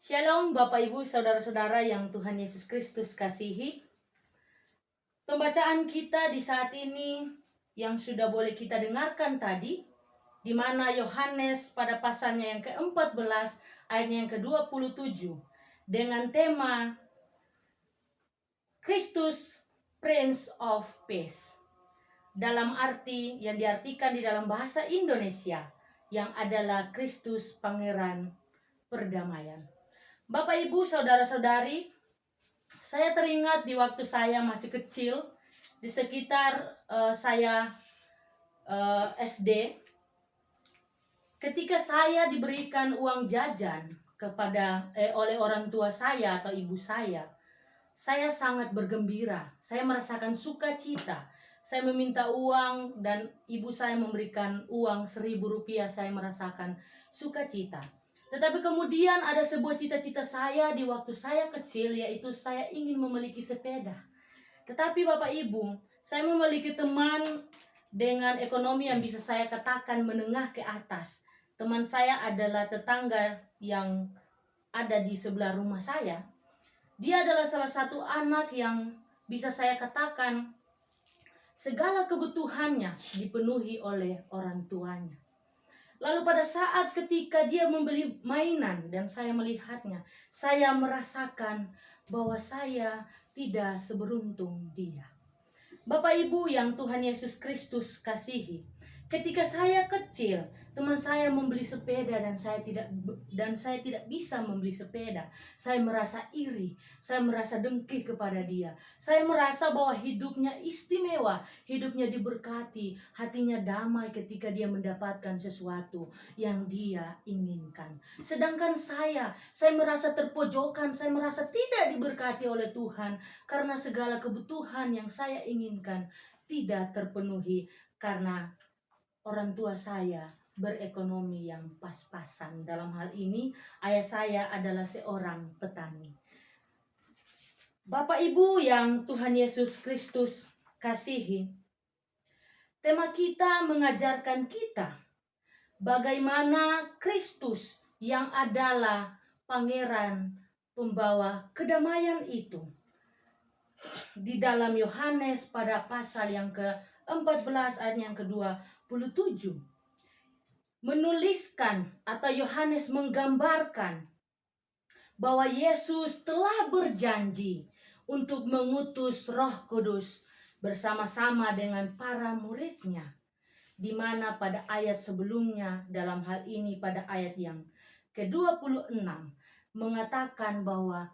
Shalom Bapak Ibu Saudara-saudara yang Tuhan Yesus Kristus kasihi. Pembacaan kita di saat ini yang sudah boleh kita dengarkan tadi, di mana Yohanes pada pasalnya yang ke-14 ayatnya yang ke-27 dengan tema Kristus Prince of Peace. Dalam arti yang diartikan di dalam bahasa Indonesia yang adalah Kristus Pangeran Perdamaian. Bapak Ibu Saudara-saudari, saya teringat di waktu saya masih kecil, di sekitar saya SD, ketika saya diberikan uang jajan kepada oleh orang tua saya atau ibu saya sangat bergembira. Saya merasakan sukacita. Saya meminta uang dan ibu saya memberikan uang Rp1.000. Saya merasakan sukacita. Tetapi kemudian ada sebuah cita-cita saya di waktu saya kecil, yaitu saya ingin memiliki sepeda. Tetapi Bapak Ibu, saya memiliki teman dengan ekonomi yang bisa saya katakan menengah ke atas. Teman saya adalah tetangga yang ada di sebelah rumah saya. Dia adalah salah satu anak yang bisa saya katakan segala kebutuhannya dipenuhi oleh orang tuanya. Lalu pada saat ketika dia membeli mainan dan saya melihatnya, saya merasakan bahwa saya tidak seberuntung dia. Bapak Ibu yang Tuhan Yesus Kristus kasihi, ketika saya kecil, teman saya membeli sepeda dan saya tidak bisa membeli sepeda. Saya merasa iri, saya merasa dengki kepada dia. Saya merasa bahwa hidupnya istimewa, hidupnya diberkati, hatinya damai ketika dia mendapatkan sesuatu yang dia inginkan. Sedangkan saya merasa terpojokan, saya merasa tidak diberkati oleh Tuhan karena segala kebutuhan yang saya inginkan tidak terpenuhi karena orang tua saya berekonomi yang pas-pasan. Dalam hal ini, ayah saya adalah seorang petani. Bapak Ibu yang Tuhan Yesus Kristus kasihi, tema kita mengajarkan kita bagaimana Kristus yang adalah Pangeran Pembawa kedamaian itu. Di dalam Yohanes pada pasal yang ke-14 ayat yang ke-27 menuliskan atau Yohanes menggambarkan bahwa Yesus telah berjanji untuk mengutus Roh Kudus bersama-sama dengan para muridnya, di mana pada ayat sebelumnya dalam hal ini pada ayat yang ke-26 mengatakan bahwa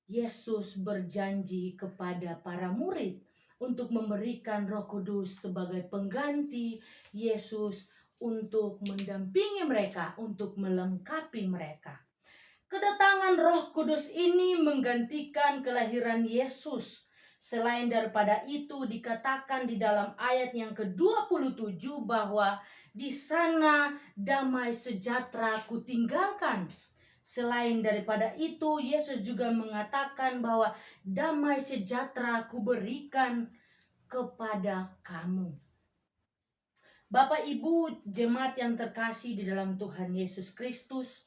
Yesus berjanji kepada para murid untuk memberikan Roh Kudus sebagai pengganti Yesus untuk mendampingi mereka, untuk melengkapi mereka. Kedatangan Roh Kudus ini menggantikan kelahiran Yesus. Selain daripada itu dikatakan di dalam ayat yang ke-27 bahwa di sana damai sejahtera kutinggalkan. Selain daripada itu, Yesus juga mengatakan bahwa damai sejahtera kuberikan kepada kamu. Bapak Ibu jemaat yang terkasih di dalam Tuhan Yesus Kristus,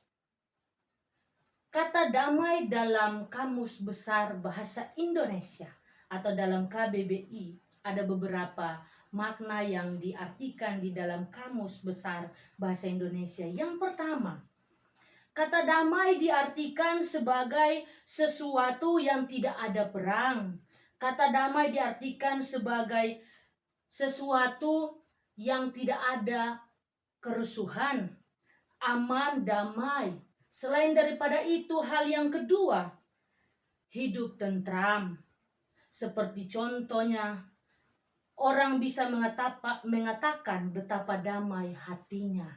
kata damai dalam Kamus Besar Bahasa Indonesia atau dalam KBBI ada beberapa makna yang diartikan di dalam Kamus Besar Bahasa Indonesia. Yang pertama, kata damai diartikan sebagai sesuatu yang tidak ada perang. Kata damai diartikan sebagai sesuatu yang tidak ada kerusuhan, aman, damai. Selain daripada itu, hal yang kedua, hidup tentram. Seperti contohnya, orang bisa mengatakan betapa damai hatinya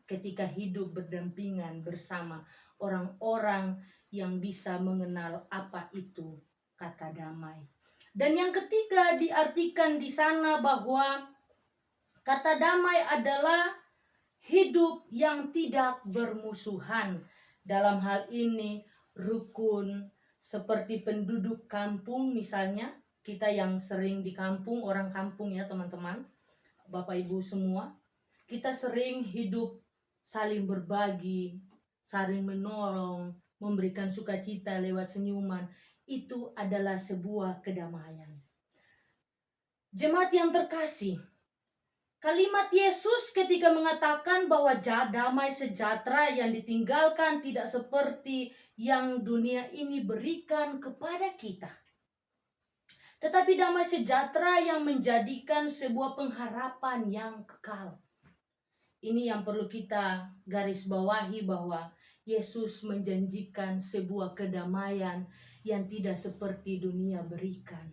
ketika hidup berdampingan bersama orang-orang yang bisa mengenal apa itu kata damai. Dan yang ketiga diartikan di sana bahwa kata damai adalah hidup yang tidak bermusuhan. Dalam hal ini rukun, seperti penduduk kampung misalnya, kita yang sering di kampung, orang kampung ya teman-teman, Bapak Ibu semua, kita sering hidup saling berbagi, saling menolong, memberikan sukacita lewat senyuman, itu adalah sebuah kedamaian. Jemaat yang terkasih, kalimat Yesus ketika mengatakan bahwa damai sejahtera yang ditinggalkan tidak seperti yang dunia ini berikan kepada kita, tetapi damai sejahtera yang menjadikan sebuah pengharapan yang kekal. Ini yang perlu kita garis bawahi, bahwa Yesus menjanjikan sebuah kedamaian yang tidak seperti dunia berikan.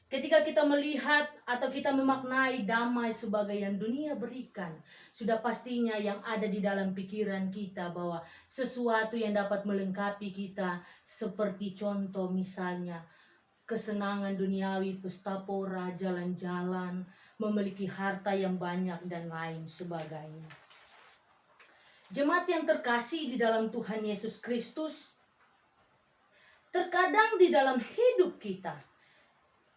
Ketika kita melihat atau kita memaknai damai sebagai yang dunia berikan, sudah pastinya yang ada di dalam pikiran kita bahwa sesuatu yang dapat melengkapi kita, seperti contoh misalnya kesenangan duniawi, pesta pora, jalan-jalan, memiliki harta yang banyak, dan lain sebagainya. Jemaat yang terkasih di dalam Tuhan Yesus Kristus, terkadang di dalam hidup kita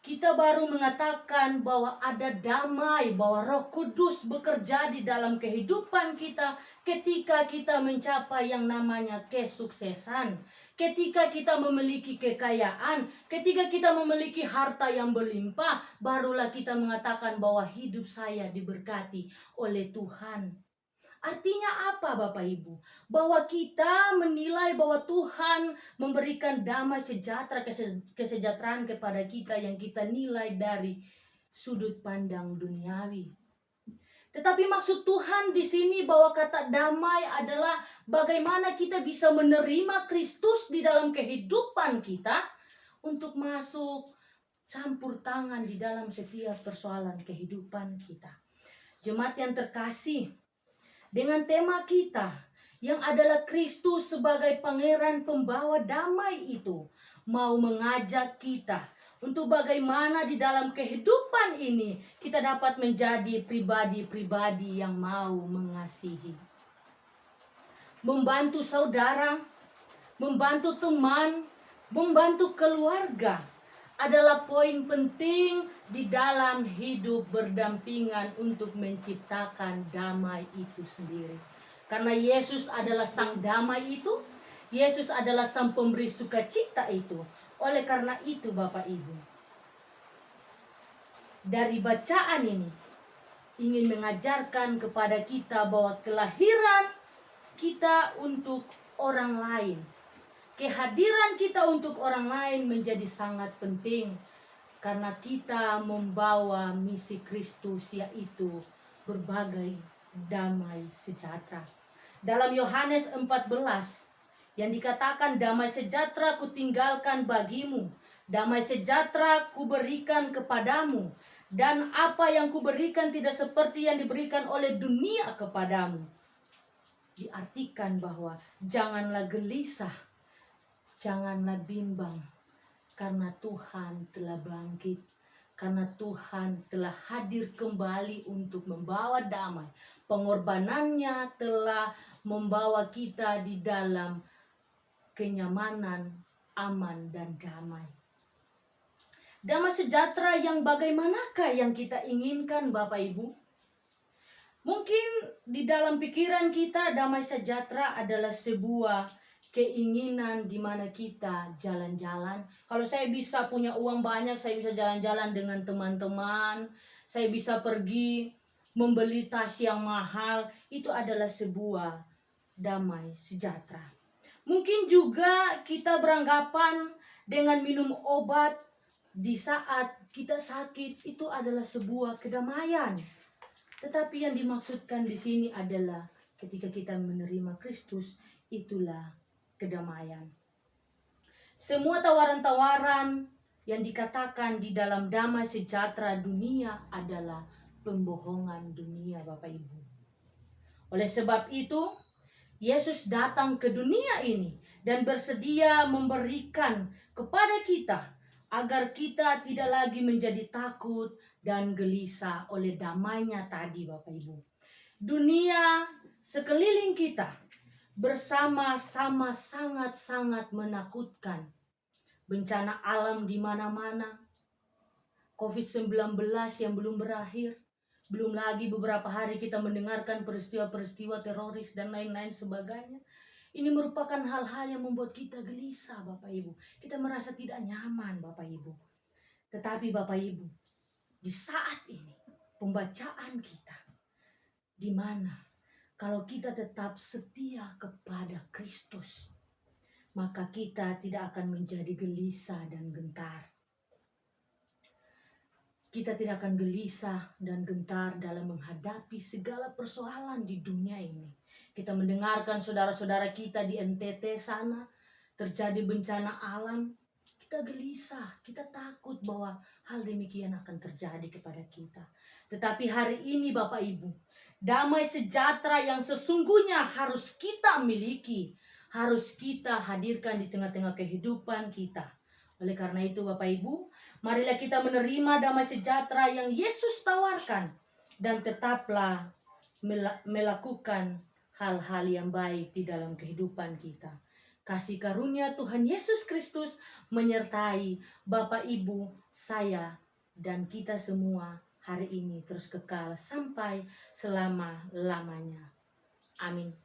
baru mengatakan bahwa ada damai, bahwa Roh Kudus bekerja di dalam kehidupan kita ketika kita mencapai yang namanya kesuksesan, ketika kita memiliki kekayaan, ketika kita memiliki harta yang berlimpah, barulah kita mengatakan bahwa hidup saya diberkati oleh Tuhan. Artinya apa Bapak Ibu? Bahwa kita menilai bahwa Tuhan memberikan damai sejahtera, kesejahteraan kepada kita yang kita nilai dari sudut pandang duniawi. Tetapi maksud Tuhan di sini bahwa kata damai adalah bagaimana kita bisa menerima Kristus di dalam kehidupan kita untuk masuk campur tangan di dalam setiap persoalan kehidupan kita. Jemaat yang terkasih, dengan tema kita yang adalah Kristus sebagai pangeran pembawa damai itu, mau mengajak kita untuk bagaimana di dalam kehidupan ini kita dapat menjadi pribadi-pribadi yang mau mengasihi, membantu saudara, membantu teman, membantu keluarga adalah poin penting di dalam hidup berdampingan untuk menciptakan damai itu sendiri. Karena Yesus adalah sang damai itu, Yesus adalah sang pemberi sukacita itu. Oleh karena itu Bapak Ibu, dari bacaan ini ingin mengajarkan kepada kita bahwa kelahiran kita untuk orang lain, kehadiran kita untuk orang lain menjadi sangat penting, karena kita membawa misi Kristus, yaitu berbagai damai sejahtera. Dalam Yohanes 14 yang dikatakan, damai sejahtera kutinggalkan bagimu, damai sejahtera kuberikan kepadamu, dan apa yang kuberikan tidak seperti yang diberikan oleh dunia kepadamu. Diartikan bahwa janganlah gelisah, janganlah bimbang, karena Tuhan telah bangkit, karena Tuhan telah hadir kembali untuk membawa damai. Pengorbanannya telah membawa kita di dalam kenyamanan, aman, dan damai. Damai sejahtera yang bagaimanakah yang kita inginkan Bapak Ibu? Mungkin di dalam pikiran kita damai sejahtera adalah sebuah keinginan di mana kita jalan-jalan. Kalau saya bisa punya uang banyak, saya bisa jalan-jalan dengan teman-teman, saya bisa pergi membeli tas yang mahal, itu adalah sebuah damai sejahtera. Mungkin juga kita beranggapan dengan minum obat di saat kita sakit itu adalah sebuah kedamaian. Tetapi yang dimaksudkan di sini adalah ketika kita menerima Kristus, itulah kedamaian. Semua tawaran-tawaran yang dikatakan di dalam damai sejahtera dunia adalah pembohongan dunia Bapak Ibu. Oleh sebab itu, Yesus datang ke dunia ini dan bersedia memberikan kepada kita agar kita tidak lagi menjadi takut dan gelisah oleh damainya tadi Bapak Ibu. Dunia sekeliling kita bersama-sama sangat-sangat menakutkan. Bencana alam di mana-mana, COVID-19 yang belum berakhir, belum lagi beberapa hari kita mendengarkan peristiwa-peristiwa teroris dan lain-lain sebagainya. Ini merupakan hal-hal yang membuat kita gelisah, Bapak Ibu. Kita merasa tidak nyaman, Bapak Ibu. Tetapi Bapak Ibu, di saat ini pembacaan kita, di mana kalau kita tetap setia kepada Kristus, maka kita tidak akan menjadi gelisah dan gentar. Kita tidak akan gelisah dan gentar dalam menghadapi segala persoalan di dunia ini. Kita mendengarkan saudara-saudara kita di NTT sana terjadi bencana alam, kita gelisah, kita takut bahwa hal demikian akan terjadi kepada kita. Tetapi hari ini Bapak Ibu, damai sejahtera yang sesungguhnya harus kita miliki, harus kita hadirkan di tengah-tengah kehidupan kita. Oleh karena itu Bapak Ibu, marilah kita menerima damai sejahtera yang Yesus tawarkan dan tetaplah melakukan hal-hal yang baik di dalam kehidupan kita. Kasih karunia Tuhan Yesus Kristus menyertai Bapak Ibu, saya, dan kita semua hari ini terus kekal sampai selama-lamanya. Amin.